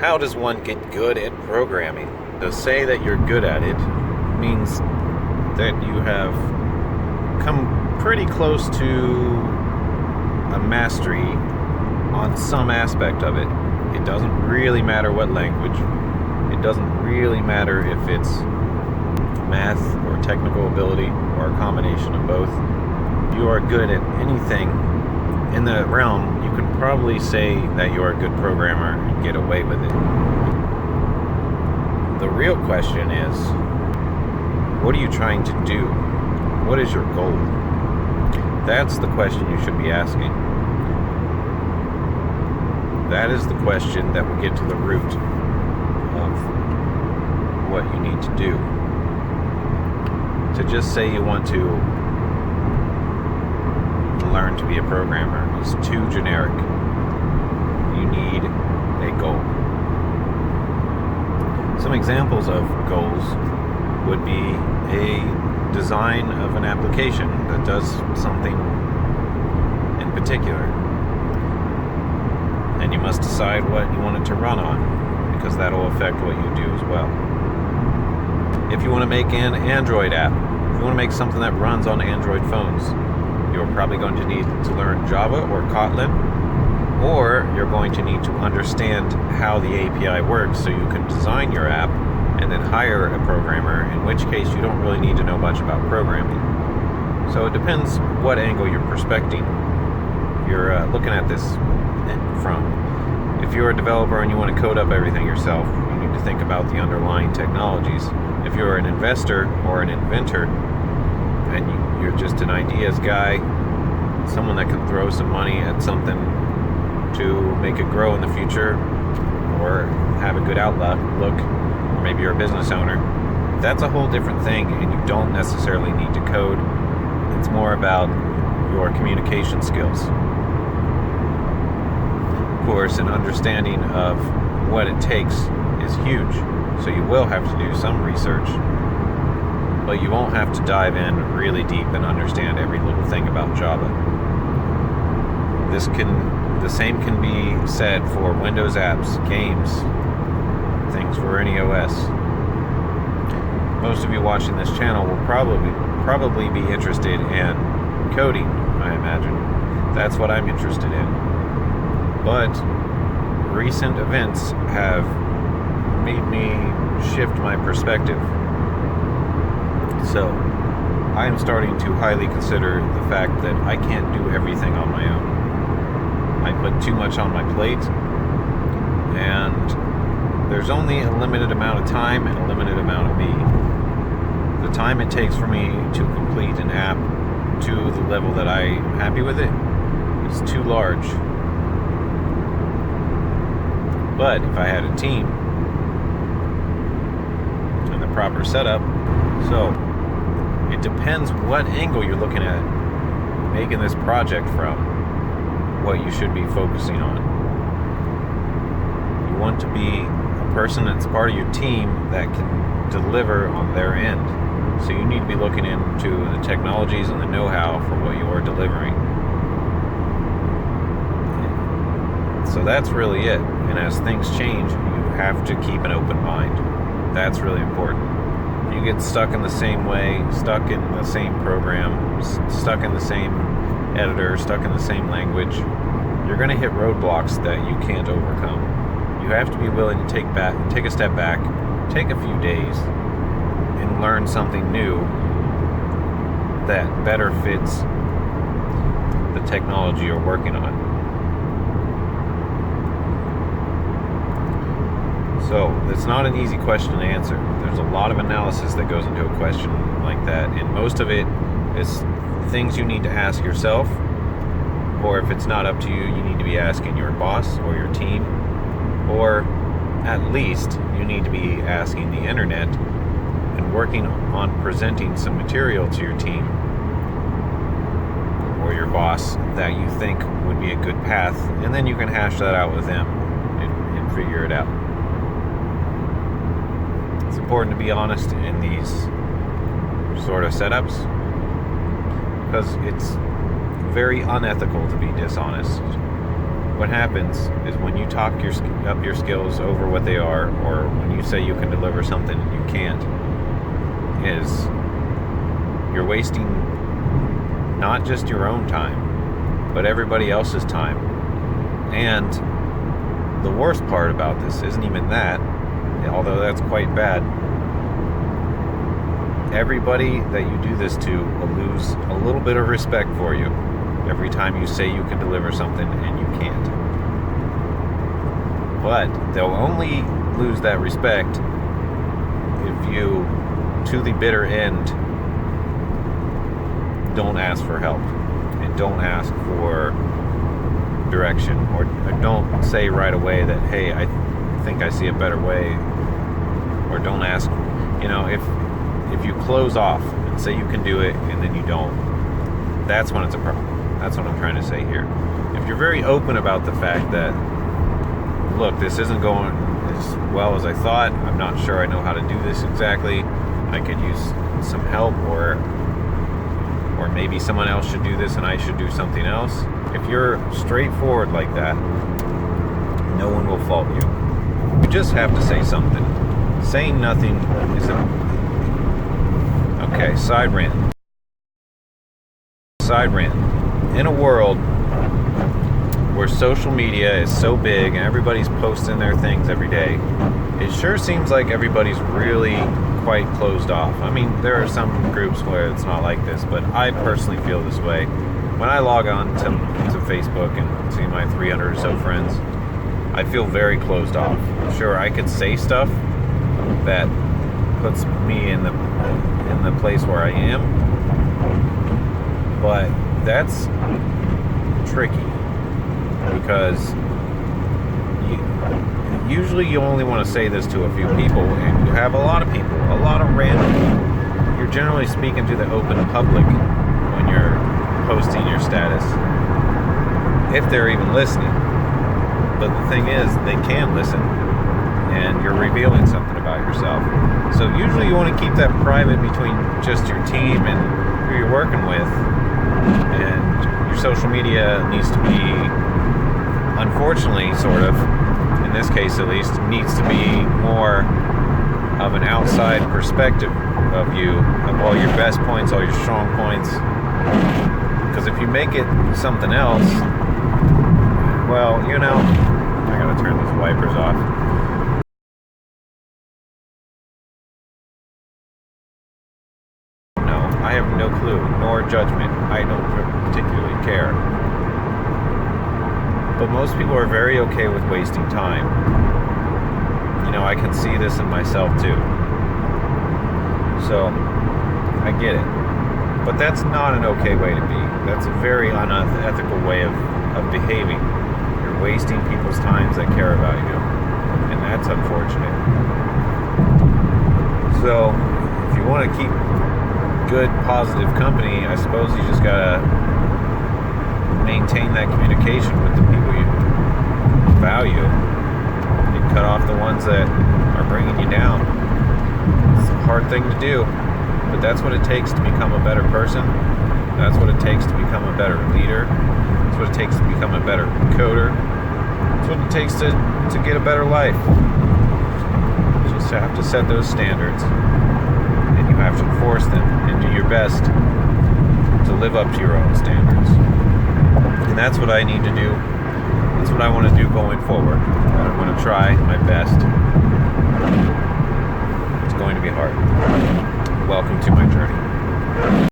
How does one get good at programming? To say that you're good at it means that you have come pretty close to a mastery on some aspect of it. It doesn't really matter what language. It doesn't really matter if it's math or technical ability or a combination of both. If you are good at anything in the realm, you can probably say that you are a good programmer and get away with it. The real question is, what are you trying to do? What is your goal? That's the question you should be asking. That is the question that will get to the root of what you need to do. To just say you want to learn to be a programmer is too generic. You need a goal. Some examples of goals would be a design of an application that does something in particular. And you must decide what you want it to run on, because that will affect what you do as well. If you want to make an Android app, if you want to make something that runs on Android phones, you're probably going to need to learn Java or Kotlin, or you're going to need to understand how the API works so you can design your app and then hire a programmer, in which case you don't really need to know much about programming. So it depends what angle you're prospecting. You're looking at this from. If you're a developer and you want to code up everything yourself, you need to think about the underlying technologies. If you're an investor or an inventor and you're just an ideas guy, someone that can throw some money at something to make it grow in the future or have a good outlook, or maybe you're a business owner, that's a whole different thing, and you don't necessarily need to code. It's more about your communication skills. Of course, an understanding of what it takes is huge, so you will have to do some research, but you won't have to dive in really deep and understand every little thing about Java. The same can be said for Windows apps, games, things for any OS. Most of you watching this channel will probably be interested in coding, I imagine. That's what I'm interested in. But recent events have made me shift my perspective. So I am starting to highly consider the fact that I can't do everything on my own. I put too much on my plate, and there's only a limited amount of time and a limited amount of me. The time it takes for me to complete an app to the level that I'm happy with it is too large. But if I had a team and the proper setup, so it depends what angle you're looking at making this project from, what you should be focusing on. You want to be a person that's part of your team that can deliver on their end. So you need to be looking into the technologies and the know-how for what you're delivering. So that's really it. And as things change, you have to keep an open mind. That's really important. If you get stuck in the same way, stuck in the same program, stuck in the same editor, stuck in the same language, you're going to hit roadblocks that you can't overcome. You have to be willing to take a step back, take a few days, and learn something new that better fits the technology you're working on. So it's not an easy question to answer. There's a lot of analysis that goes into a question like that, and most of it is things you need to ask yourself, or if it's not up to you, you need to be asking your boss or your team, or at least you need to be asking the internet and working on presenting some material to your team or your boss that you think would be a good path, and then you can hash that out with them and figure it out. It's important to be honest in these sort of setups, because it's very unethical to be dishonest. what happens is when you talk up your skills over what they are, or when you say you can deliver something and you can't, is you're wasting not just your own time, but everybody else's time. And the worst part about this isn't even that, although that's quite bad. Everybody that you do this to will lose a little bit of respect for you every time you say you can deliver something and you can't. But they'll only lose that respect if you, to the bitter end, don't ask for help and don't ask for direction, or don't say right away that, hey, I think I see a better way, or don't ask. If you close off and say you can do it and then you don't, that's when it's a problem. That's what I'm trying to say here. If you're very open about the fact that, look, this isn't going as well as I thought, I'm not sure I know how to do this exactly, I could use some help, or maybe someone else should do this and I should do something else. If you're straightforward like that, no one will fault you. You just have to say something. Saying nothing is okay, side rant. In a world where social media is so big and everybody's posting their things every day, it sure seems like everybody's really quite closed off. I mean, there are some groups where it's not like this, but I personally feel this way. When I log on to Facebook and see my 300 or so friends, I feel very closed off. Sure, I could say stuff that puts me in the place where I am, but that's tricky because usually you only want to say this to a few people, and you have a lot of people, a lot of random people. You're generally speaking to the open public when you're posting your status, if they're even listening. But the thing is, they can listen, and you're revealing something about yourself. So usually you want to keep that private between just your team and who you're working with, and your social media needs to be, unfortunately, sort of, in this case at least, needs to be more of an outside perspective of you, of all your best points, all your strong points. Because if you make it something else, well, I gotta turn these wipers off. No, I have no clue, nor judgment. I don't particularly care. But most people are very okay with wasting time. I can see this in myself too. So, I get it. But that's not an okay way to be. That's a very unethical way of behaving. You're wasting people's times that care about you. And that's unfortunate. So, if you want to keep good, positive company, I suppose you just gotta maintain that communication with the people you value. You cut off the ones that are bringing you down. It's a hard thing to do, but that's what it takes to become a better person. That's what it takes to become a better leader. That's what it takes to become a better coder. That's what it takes to get a better life. You just have to set those standards, and you have to enforce them and do your best to live up to your own standards. And that's what I need to do. That's what I want to do going forward. And I'm going to try my best. It's going to be hard. Welcome to my journey.